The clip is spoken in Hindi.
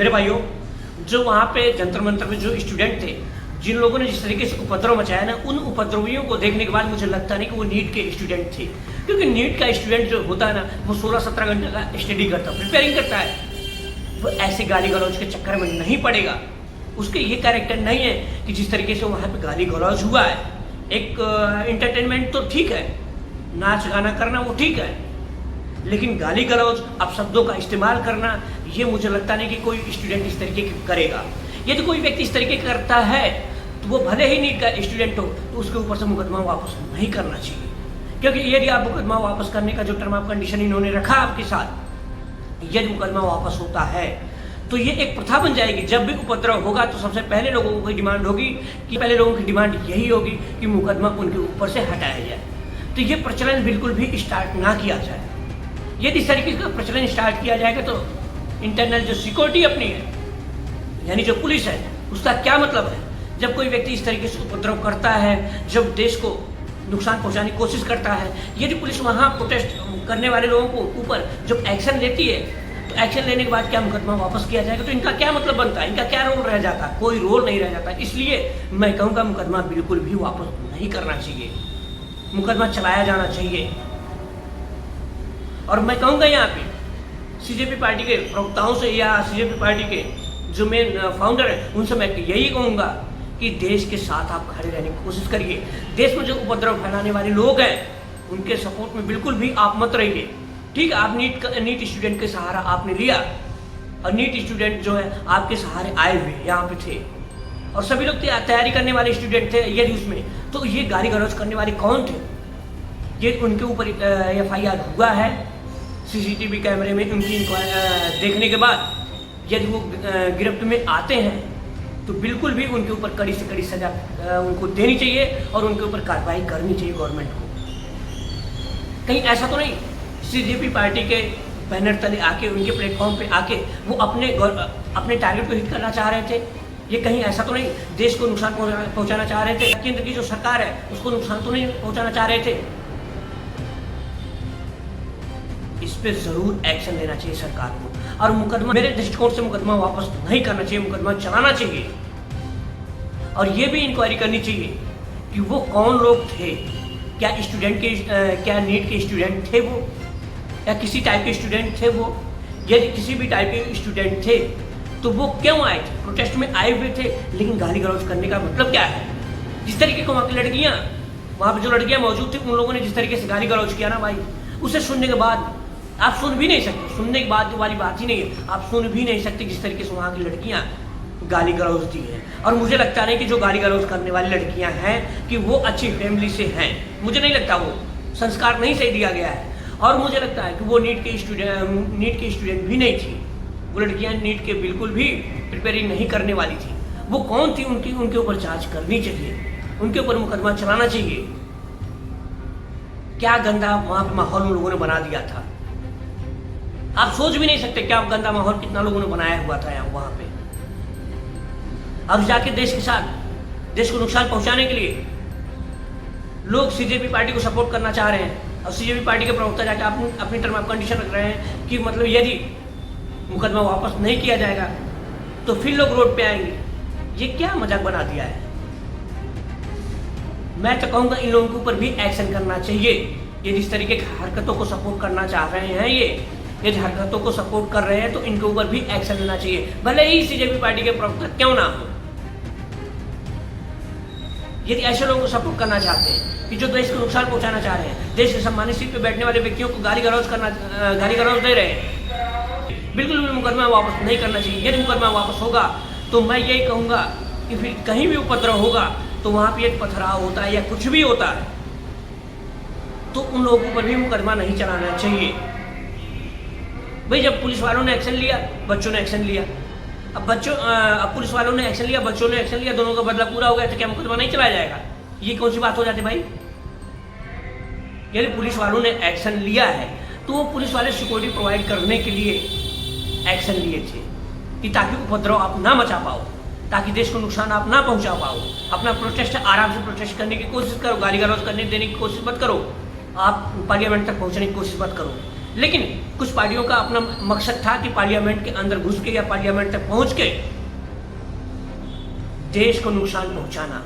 मेरे भाइयों, जो वहाँ पे जंतर मंतर में जो स्टूडेंट थे, जिन लोगों ने जिस तरीके से उपद्रव मचाया ना, उन उपद्रवियों को देखने के बाद मुझे लगता नहीं कि वो नीट के स्टूडेंट थे। क्योंकि नीट का स्टूडेंट जो होता है ना, वो 16-17 घंटे का स्टडी करता है, प्रिपेयरिंग करता है। वो ऐसे गाली गलौज के चक्कर में नहीं पड़ेगा। उसके ये कैरेक्टर नहीं है कि जिस तरीके से वहाँ पे गाली गलौज हुआ है। एक एंटरटेनमेंट तो ठीक है, नाच गाना करना वो ठीक है, लेकिन गाली गलौज अपशब्दों का इस्तेमाल करना, ये मुझे लगता नहीं कि कोई स्टूडेंट इस तरीके की करेगा। यदि कोई व्यक्ति इस तरीके करता है तो वो भले ही नीट का स्टूडेंट हो, तो उसके ऊपर से मुकदमा वापस नहीं करना चाहिए। क्योंकि यदि आप मुकदमा वापस करने का जो टर्म ऑफ कंडीशन इन्होंने रखा आपके साथ, यदि मुकदमा वापस होता है तो ये एक प्रथा बन जाएगी। जब भी उपद्रव होगा तो सबसे पहले लोगों की डिमांड होगी कि पहले लोगों की डिमांड यही होगी कि मुकदमा उनके ऊपर से हटाया जाए। तो ये प्रचलन बिल्कुल भी स्टार्ट ना किया जाए। यदि इस तरीके का प्रचलन स्टार्ट किया जाएगा तो इंटरनल जो सिक्योरिटी अपनी है, यानी जो पुलिस है, उसका क्या मतलब है। जब कोई व्यक्ति इस तरीके से उपद्रव करता है, जब देश को नुकसान पहुंचाने की कोशिश करता है, यदि पुलिस वहां प्रोटेस्ट करने वाले लोगों को ऊपर जब एक्शन लेती है, तो एक्शन लेने के बाद क्या मुकदमा वापस किया जाएगा, तो इनका क्या मतलब बनता है, इनका क्या रोल रह जाता है। कोई रोल नहीं रह जाता। इसलिए मैं कहूँगा मुकदमा बिल्कुल भी वापस नहीं करना चाहिए, मुकदमा चलाया जाना चाहिए। और मैं कहूँगा यहाँ पे सीजेपी पार्टी के प्रवक्ताओं से या सीजेपी पार्टी के जो मेन फाउंडर है, उनसे मैं यही कहूँगा कि देश के साथ आप खड़े रहने की कोशिश करिए। देश में जो उपद्रव फैलाने वाले लोग हैं, उनके सपोर्ट में बिल्कुल भी आप मत रहिए। ठीक है, आप नीट स्टूडेंट के सहारा आपने लिया, और नीट स्टूडेंट जो है आपके सहारे आए हुए यहाँ पे थे, और सभी लोग तैयारी करने वाले स्टूडेंट थे। यदि उसमें तो ये गाली गलौज करने वाले कौन थे, ये उनके ऊपर FIR हुआ है। CCTV कैमरे में उनकी देखने के बाद यदि वो गिरफ्त में आते हैं तो बिल्कुल भी उनके ऊपर कड़ी से कड़ी सजा उनको देनी चाहिए और उनके ऊपर कार्रवाई करनी चाहिए गवर्नमेंट को। कहीं ऐसा तो नहीं CJP पार्टी के बैनर तले आके, उनके प्लेटफॉर्म पे आके वो अपने टारगेट को हिट करना चाह रहे थे। ये कहीं ऐसा तो नहीं देश को नुकसान पहुंचाना चाह रहे थे, केंद्र की जो सरकार है उसको नुकसान तो नहीं पहुंचाना चाह रहे थे। इस पे जरूर एक्शन लेना चाहिए सरकार को, और मुकदमा, मेरे दृष्टिकोण से मुकदमा वापस नहीं करना चाहिए, मुकदमा चलाना चाहिए। और ये भी इंक्वायरी करनी चाहिए कि वो कौन लोग थे, क्या स्टूडेंट के क्या नीट के स्टूडेंट थे वो, या किसी टाइप के स्टूडेंट थे वो। यदि किसी भी टाइप के स्टूडेंट थे तो वो क्यों आए थे, प्रोटेस्ट में आए हुए थे, लेकिन गाली गलौज करने का मतलब क्या है। जिस तरीके को वहाँ की लड़कियाँ, वहाँ पे जो लड़कियाँ मौजूद थी, उन लोगों ने जिस तरीके से गाली गलौज किया ना भाई, उसे सुनने के बाद आप सुन भी नहीं सकते। सुनने के बाद वाली बात ही नहीं है, आप सुन भी नहीं सकते जिस तरीके से वहाँ की लड़कियाँ गाली गलौज दी है। और मुझे लगता नहीं कि जो गाली गलौज करने वाली लड़कियाँ हैं कि वो अच्छी फैमिली से हैं। मुझे नहीं लगता, वो संस्कार नहीं सही दिया गया है। और मुझे लगता है कि वो नीट के स्टूडेंट भी नहीं थी। वो लड़कियाँ नीट के बिल्कुल भी प्रिपेयरिंग नहीं करने वाली थी। वो कौन थी, उनके ऊपर जांच करनी चाहिए, उनके ऊपर मुकदमा चलाना चाहिए। क्या गंदा वहाँ पर माहौल उन लोगों ने बना दिया था, आप सोच भी नहीं सकते क्या गंदा माहौल कितना लोगों ने बनाया हुआ था यहाँ वहाँ पे। अब जाके देश के साथ, देश को नुकसान पहुंचाने के लिए लोग CJP पार्टी को सपोर्ट करना चाह रहे हैं, और CJP पार्टी के प्रवक्ता जाके अपनी टर्म ऑफ कंडीशन रख रहे हैं कि मतलब यदि मुकदमा वापस नहीं किया जाएगा तो फिर लोग रोड पे आएंगे। ये क्या मजाक बना दिया है। मैं तो कहूँगा इन लोगों के ऊपर भी एक्शन करना चाहिए। ये जिस तरीके की हरकतों को सपोर्ट करना चाह रहे हैं, ये हरकतों को सपोर्ट कर रहे हैं, तो इनके ऊपर भी एक्शन लेना चाहिए, भले ही CJP पार्टी के प्रवक्ता क्यों ना हो। यदि ऐसे लोगों को सपोर्ट करना चाहते हैं कि जो देश को नुकसान पहुंचाना चाह रहे हैं, देश के सम्मानित सीट पे बैठने वाले व्यक्तियों को गाली गलौज दे रहे हैं, बिल्कुल भी मुकदमा वापस नहीं करना चाहिए। यदि मुकदमा वापस होगा तो मैं यही कहूँगा कि फिर कहीं भी उपद्रव होगा तो वहाँ पे एक पथराव होता है या कुछ भी होता है, तो उन लोगों पर भी मुकदमा नहीं चलाना चाहिए। भाई जब पुलिस वालों ने एक्शन लिया, बच्चों ने एक्शन लिया, अब पुलिस वालों ने एक्शन लिया, बच्चों ने एक्शन लिया, दोनों का बदला पूरा हो गया, तो क्या मुकदमा नहीं चलाया जाएगा। ये कौन सी बात हो जाती भाई। यदि पुलिस वालों ने एक्शन लिया है तो वो पुलिस वाले सिक्योरिटी प्रोवाइड करने के लिए एक्शन लिए थे कि ताकि उपद्रव आप ना मचा पाओ, ताकि देश को नुकसान आप ना पहुंचा पाओ। अपना प्रोटेस्ट आराम से प्रोटेस्ट करने की कोशिश करो, गाली गलौज करने देने की कोशिश मत करो, आप पार्लियामेंट तक पहुंचने की कोशिश मत करो। लेकिन कुछ पार्टियों का अपना मकसद था कि पार्लियामेंट के अंदर घुस के या पार्लियामेंट तक पहुंच के देश को नुकसान पहुंचाना।